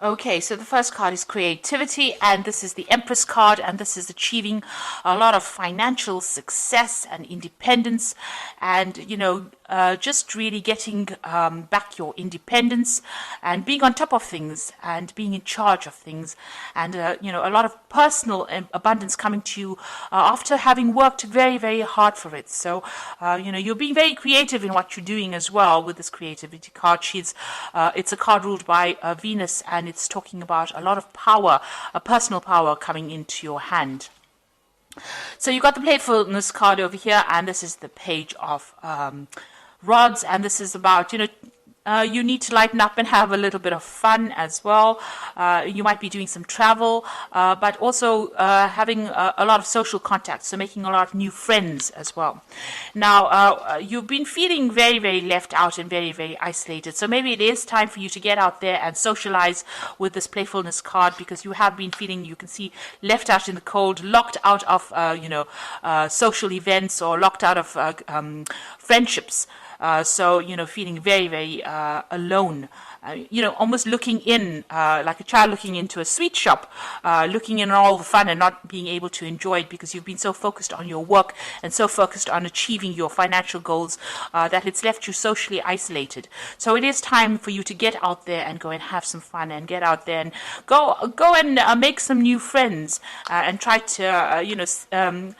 Okay, so the first card is creativity, and this is the Empress card, and this is achieving a lot of financial success and independence, and just really getting back your independence and being on top of things and being in charge of things, and a lot of personal abundance coming to you after having worked very, very hard for it. So you're being very creative in what you're doing as well with this creativity card. It's a card ruled by Venus, and it's talking about a lot of power, a personal power coming into your hand. So you got the playfulness card over here, and this is the page of rods, and this is about you need to lighten up and have a little bit of fun as well. You might be doing some travel, but also having a lot of social contacts, so making a lot of new friends as well. Now, you've been feeling very, very left out and very, very isolated, so maybe it is time for you to get out there and socialize with this playfulness card, because you have been feeling, you can see, left out in the cold, locked out of social events, or locked out of friendships. So, feeling very, very alone, almost looking in, like a child looking into a sweet shop, looking in all the fun and not being able to enjoy it because you've been so focused on your work and so focused on achieving your financial goals that it's left you socially isolated. So it is time for you to get out there and go and have some fun, and get out there and go and make some new friends, and try to,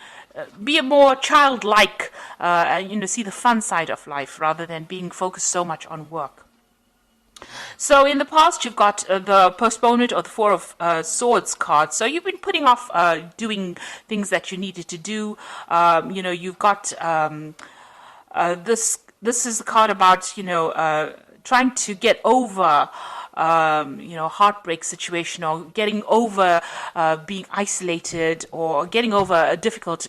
be a more childlike, see the fun side of life rather than being focused so much on work. So in the past, you've got the postponement or the Four of Swords card. So you've been putting off doing things that you needed to do. You've got this. This is the card about trying to get over heartbreak situation, or getting over being isolated, or getting over a difficult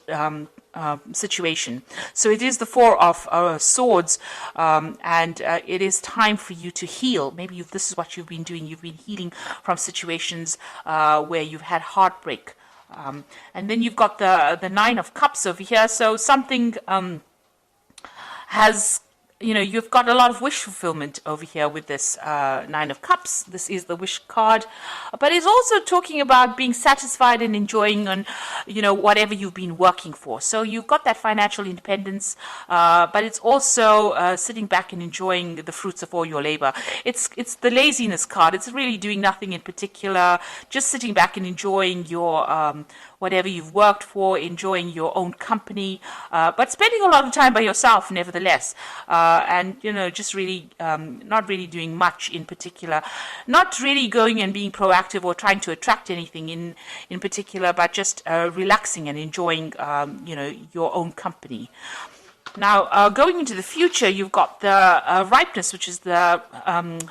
situation. So it is the Four of Swords, and it is time for you to heal. Maybe this is what you've been doing. You've been healing from situations where you've had heartbreak. And then you've got the Nine of Cups over here. So something has you've got a lot of wish fulfillment over here with this Nine of Cups. This is the wish card. But it's also talking about being satisfied and enjoying on, whatever you've been working for. So you've got that financial independence, but it's also sitting back and enjoying the fruits of all your labor. It's the laziness card. It's really doing nothing in particular, just sitting back and enjoying your whatever you've worked for, enjoying your own company, but spending a lot of time by yourself nevertheless. And, just really not really doing much in particular, not really going and being proactive or trying to attract anything in particular, but just relaxing and enjoying, your own company. Now, going into the future, you've got the ripeness, which is the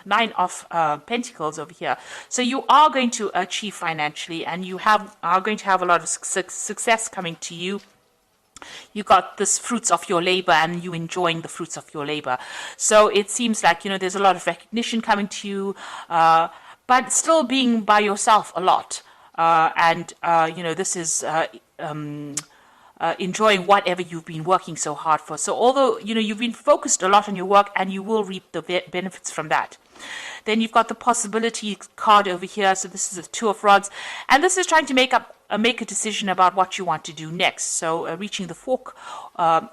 Nine of Pentacles over here. So you are going to achieve financially, and you are going to have a lot of success coming to you. You got this fruits of your labor, and you enjoying the fruits of your labor. So it seems like, there's a lot of recognition coming to you, but still being by yourself a lot. This is enjoying whatever you've been working so hard for. So although, you've been focused a lot on your work, and you will reap the benefits from that. Then you've got the possibility card over here. So this is the Two of Rods, and this is trying to make a decision about what you want to do next. So reaching the fork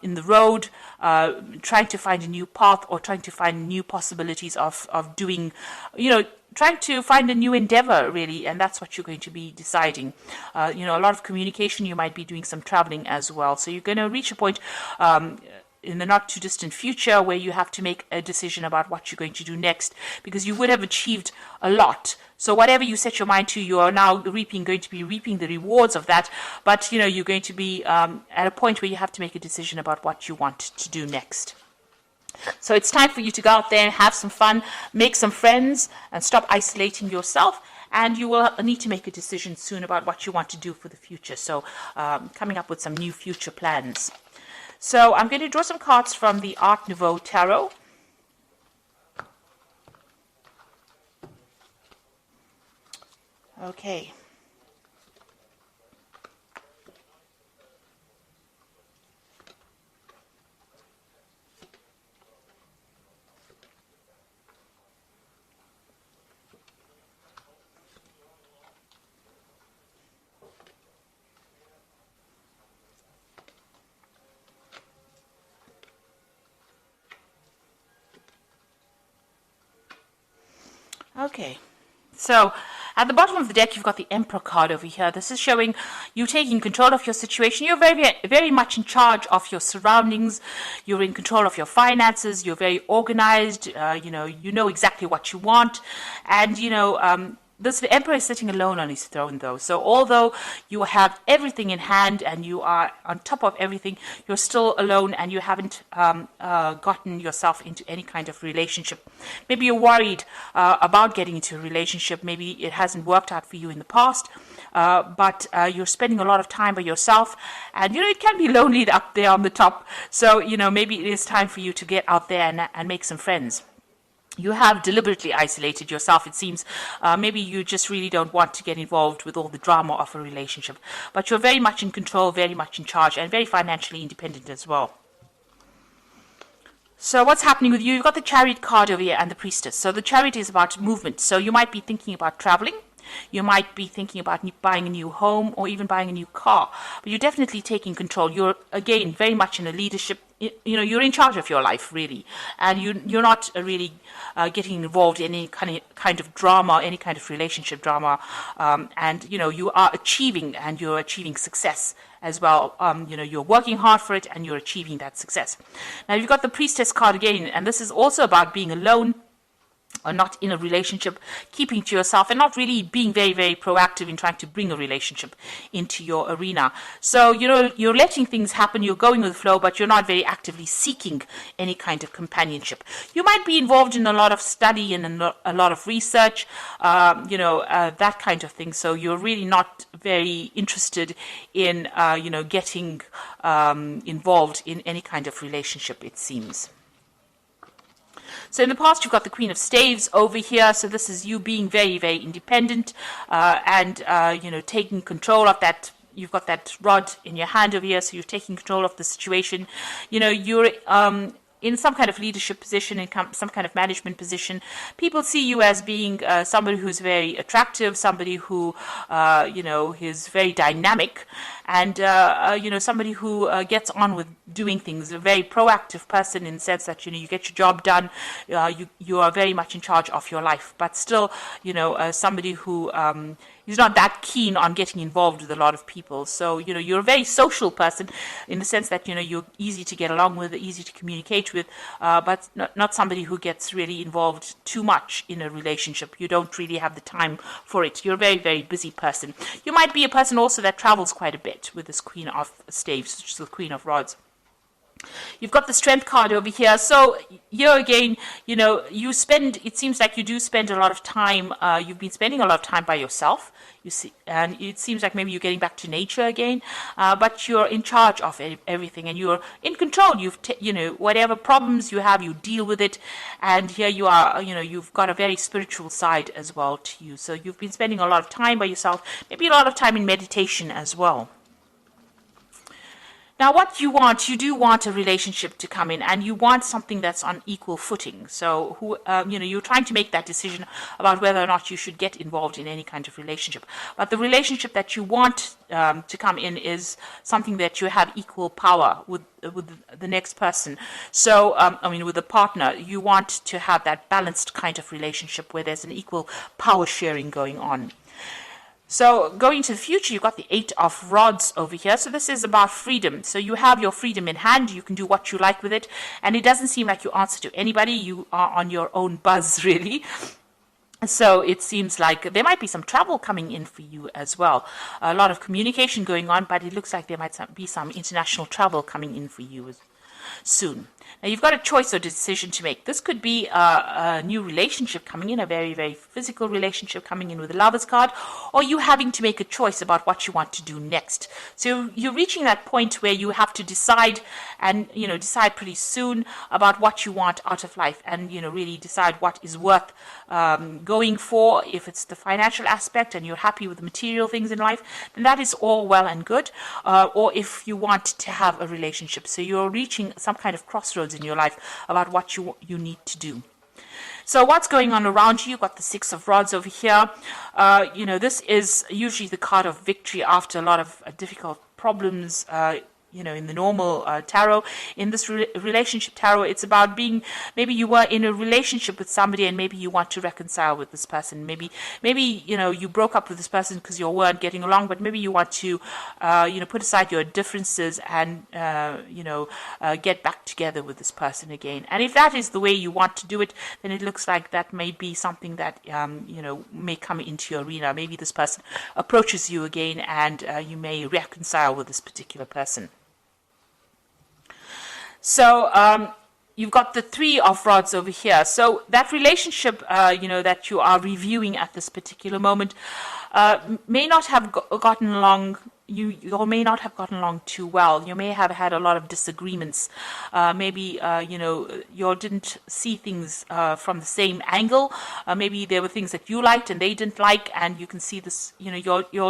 in the road, trying to find a new path, or trying to find new possibilities of doing, trying to find a new endeavor, really, and that's what you're going to be deciding. A lot of communication. You might be doing some traveling as well. So you're going to reach a point in the not too distant future where you have to make a decision about what you're going to do next, because you would have achieved a lot. So whatever you set your mind to, you are now going to be reaping the rewards of that. But, you're going to be at a point where you have to make a decision about what you want to do next. So it's time for you to go out there and have some fun, make some friends, and stop isolating yourself. And you will need to make a decision soon about what you want to do for the future. So coming up with some new future plans. So I'm going to draw some cards from the Art Nouveau Tarot. Okay. Okay. So at the bottom of the deck, you've got the Emperor card over here. This is showing you taking control of your situation. You're very, very much in charge of your surroundings. You're in control of your finances. You're very organized. You know exactly what you want. And, this the emperor is sitting alone on his throne, though. So although you have everything in hand and you are on top of everything, you're still alone and you haven't gotten yourself into any kind of relationship. Maybe you're worried about getting into a relationship. Maybe it hasn't worked out for you in the past, but you're spending a lot of time by yourself, and it can be lonely up there on the top. So maybe it is time for you to get out there and make some friends. You have deliberately isolated yourself, it seems. Maybe you just really don't want to get involved with all the drama of a relationship. But you're very much in control, very much in charge, and very financially independent as well. So what's happening with you? You've got the Chariot card over here and the Priestess. So the Chariot is about movement. So you might be thinking about traveling. You might be thinking about buying a new home or even buying a new car. But you're definitely taking control. You're, again, very much in a leadership. You're in charge of your life, really. And you're not really getting involved in any kind of drama, any kind of relationship drama. And you are achieving, and you're achieving success as well. You're working hard for it and you're achieving that success. Now, you've got the Priestess card again, and this is also about being alone, or not in a relationship, keeping to yourself, and not really being very, very proactive in trying to bring a relationship into your arena. So, you're letting things happen, you're going with the flow, but you're not very actively seeking any kind of companionship. You might be involved in a lot of study and a lot of research, that kind of thing. So you're really not very interested in, getting involved in any kind of relationship, it seems. So in the past, you've got the Queen of Staves over here. So this is you being very, very independent and taking control of that. You've got that rod in your hand over here, so you're taking control of the situation. You're in some kind of leadership position, in some kind of management position. People see you as being somebody who's very attractive, somebody who, is very dynamic, and, somebody who gets on with doing things, a very proactive person in the sense that, you get your job done, you are very much in charge of your life, but still, somebody who is not that keen on getting involved with a lot of people. So, you're a very social person in the sense that, you're easy to get along with, easy to communicate with, but not somebody who gets really involved too much in a relationship. You don't really have the time for it. You're a very, very busy person. You might be a person also that travels quite a bit with this Queen of Staves, which is the Queen of Rods. You've got the Strength card over here. So here again, it seems like you do spend a lot of time, you've been spending a lot of time by yourself, you see, and it seems like maybe you're getting back to nature again, but you're in charge of everything and you're in control. Whatever problems you have, you deal with it. And here you are, you've got a very spiritual side as well to you. So you've been spending a lot of time by yourself, maybe a lot of time in meditation as well. Now, what you do want a relationship to come in, and you want something that's on equal footing. So, you're trying to make that decision about whether or not you should get involved in any kind of relationship. But the relationship that you want to come in is something that you have equal power with the next person. So, with a partner, you want to have that balanced kind of relationship where there's an equal power sharing going on. So going to the future, you've got the Eight of Rods over here. So this is about freedom. So you have your freedom in hand. You can do what you like with it. And it doesn't seem like you answer to anybody. You are on your own buzz, really. So it seems like there might be some travel coming in for you as well. A lot of communication going on, but it looks like there might be some international travel coming in for you soon. Now, you've got a choice or decision to make. This could be a new relationship coming in, a very, very physical relationship coming in with the Lovers card, or you having to make a choice about what you want to do next. So you're reaching that point where you have to decide and, decide pretty soon about what you want out of life and, really decide what is worth going for. If it's the financial aspect and you're happy with the material things in life, then that is all well and good. Or if you want to have a relationship. So you're reaching some kind of crossroads in your life about what you need to do. So what's going on around you? You've got the Six of Rods over here. This is usually the card of victory after a lot of difficult problems. in the normal tarot. In this relationship tarot, it's about being, maybe you were in a relationship with somebody and maybe you want to reconcile with this person. Maybe you broke up with this person because you weren't getting along, but maybe you want to put aside your differences and get back together with this person again. And if that is the way you want to do it, then it looks like that may be something that may come into your arena. Maybe this person approaches you again and you may reconcile with this particular person. So you've got the Three of Rods over here. So that relationship, that you are reviewing at this particular moment may not have gotten along. You may not have gotten along too well. You may have had a lot of disagreements. Maybe, you didn't see things from the same angle. Maybe there were things that you liked and they didn't like, and you can see this, you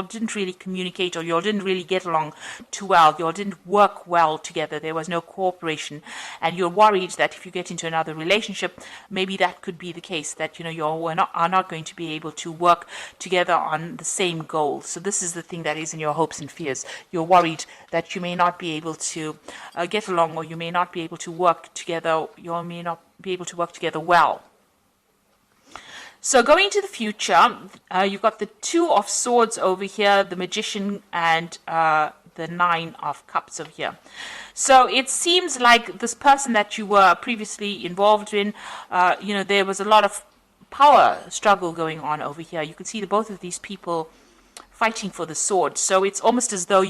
didn't really communicate, or you didn't really get along too well. You didn't work well together. There was no cooperation. And you're worried that if you get into another relationship, maybe that could be the case, that, you are not going to be able to work together on the same goal. So this is the thing that is in your hopes and fears. You're worried that you may not be able to get along, or you may not be able to work together. You may not be able to work together well. So going into the future, you've got the Two of Swords over here, the Magician, and the Nine of Cups over here. So it seems like this person that you were previously involved in, there was a lot of power struggle going on over here. You can see that both of these people fighting for the sword. So it's almost as though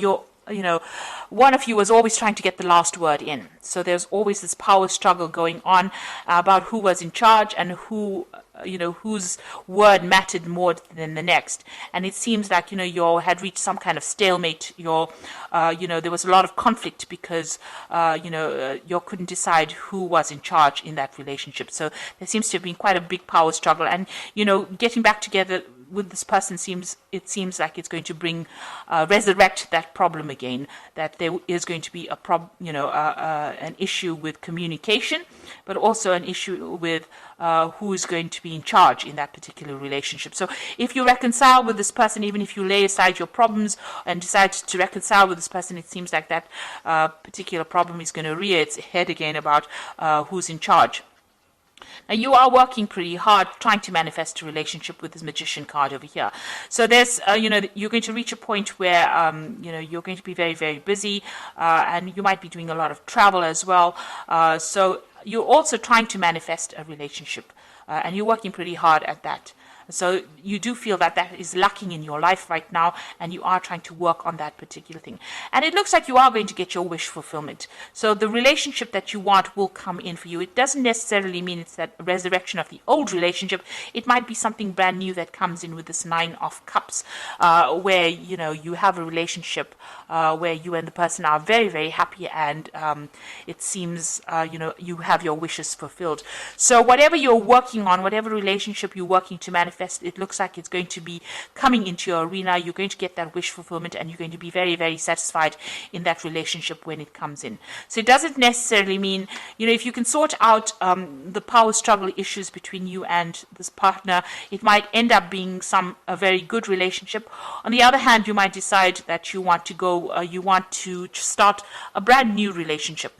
one of you was always trying to get the last word in. So there's always this power struggle going on about who was in charge and whose word mattered more than the next. And it seems like, you had reached some kind of stalemate. There was a lot of conflict because, you couldn't decide who was in charge in that relationship. So there seems to have been quite a big power struggle. And, getting back together with this person seems like it's going to resurrect that problem again, that there is going to be an issue with communication, but also an issue with who is going to be in charge in that particular relationship. So if you reconcile with this person, even if you lay aside your problems and decide to reconcile with this person, it seems like that particular problem is going to rear its head again about who's in charge. Now, you are working pretty hard trying to manifest a relationship with this Magician card over here. So there's, you're going to reach a point where, you're going to be very, very busy, and you might be doing a lot of travel as well. So you're also trying to manifest a relationship, and you're working pretty hard at that. So you do feel that that is lacking in your life right now, and you are trying to work on that particular thing. And it looks like you are going to get your wish fulfillment. So the relationship that you want will come in for you. It doesn't necessarily mean it's that resurrection of the old relationship. It might be something brand new that comes in with this Nine of Cups, where, you have a relationship where you and the person are very, very happy, and it seems, you have your wishes fulfilled. So whatever you're working on, whatever relationship you're working to manifest, it looks like it's going to be coming into your arena. You're going to get that wish fulfillment, and you're going to be very, very satisfied in that relationship when it comes in. So it doesn't necessarily mean, if you can sort out the power struggle issues between you and this partner, it might end up being a very good relationship. On the other hand, you might decide that you want to start a brand new relationship.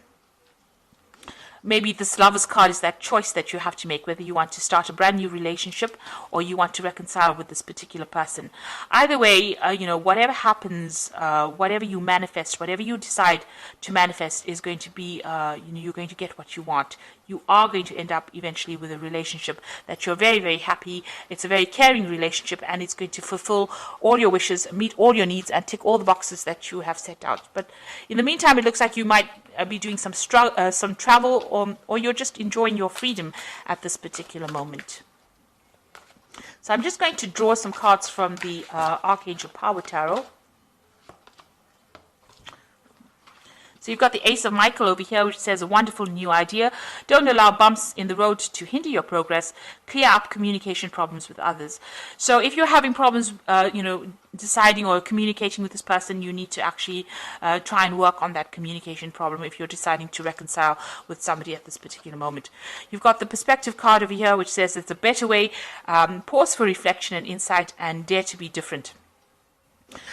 Maybe this Lover's card is that choice that you have to make, whether you want to start a brand new relationship or you want to reconcile with this particular person. Either way, whatever happens, whatever you manifest, whatever you decide to manifest is going to be, you're going to get what you want. You are going to end up eventually with a relationship that you're very, very happy. It's a very caring relationship, and it's going to fulfill all your wishes, meet all your needs, and tick all the boxes that you have set out. But in the meantime, it looks like you might be doing some travel, or you're just enjoying your freedom at this particular moment. So I'm just going to draw some cards from the Archangel Power Tarot. So you've got the Ace of Michael over here, which says a wonderful new idea. Don't allow bumps in the road to hinder your progress. Clear up communication problems with others. So if you're having problems, deciding or communicating with this person, you need to actually try and work on that communication problem if you're deciding to reconcile with somebody at this particular moment. You've got the Perspective card over here, which says it's a better way. Pause for reflection and insight, and dare to be different.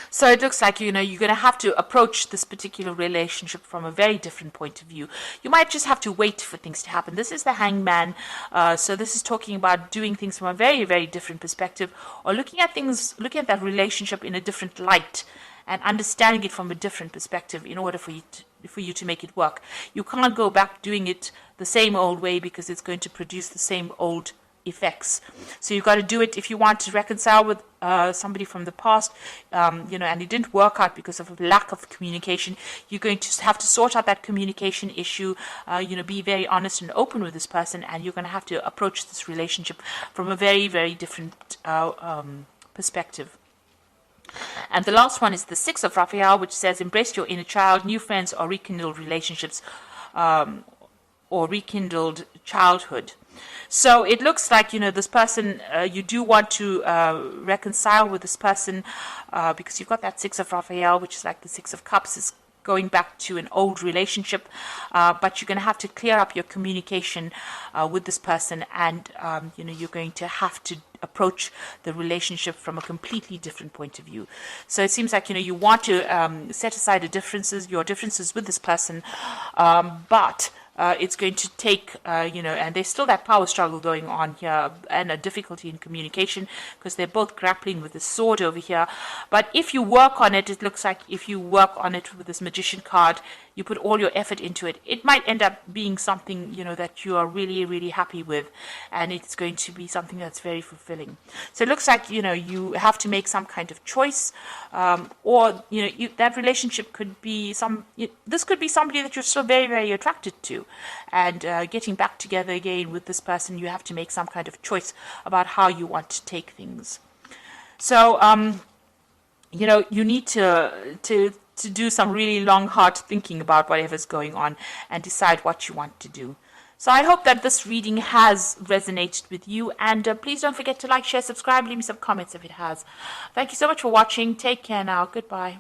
So it looks like, you're going to have to approach this particular relationship from a very different point of view. You might just have to wait for things to happen. This is the hangman. So this is talking about doing things from a very, very different perspective, or looking at that relationship in a different light and understanding it from a different perspective in order for you to make it work. You can't go back doing it the same old way, because it's going to produce the same old effects. So you've got to do it if you want to reconcile with somebody from the past, and it didn't work out because of a lack of communication. You're going to have to sort out that communication issue, be very honest and open with this person, and you're going to have to approach this relationship from a very, very different perspective. And the last one is the Six of Raphael, which says, embrace your inner child, new friends, or rekindled relationships, or rekindled childhood. So it looks like, this person, you do want to reconcile with this person, because you've got that Six of Raphael, which is like the Six of Cups, is going back to an old relationship, but you're going to have to clear up your communication with this person, and you're going to have to approach the relationship from a completely different point of view. So it seems like you want to set aside your differences with this person, but it's going to take, and there's still that power struggle going on here, and a difficulty in communication, because they're both grappling with the sword over here. But if you work on it, it looks like if you work on it with this Magician card, you put all your effort into it, it might end up being something, that you are really, really happy with, and it's going to be something that's very fulfilling. So it looks like, you have to make some kind of choice, or, that relationship could be this could be somebody that you're still very, very attracted to, and getting back together again with this person, you have to make some kind of choice about how you want to take things. So, you need to do some really long, hard thinking about whatever's going on and decide what you want to do. So I hope that this reading has resonated with you, and please don't forget to like, share, subscribe, leave me some comments if it has. Thank you so much for watching. Take care now. Goodbye.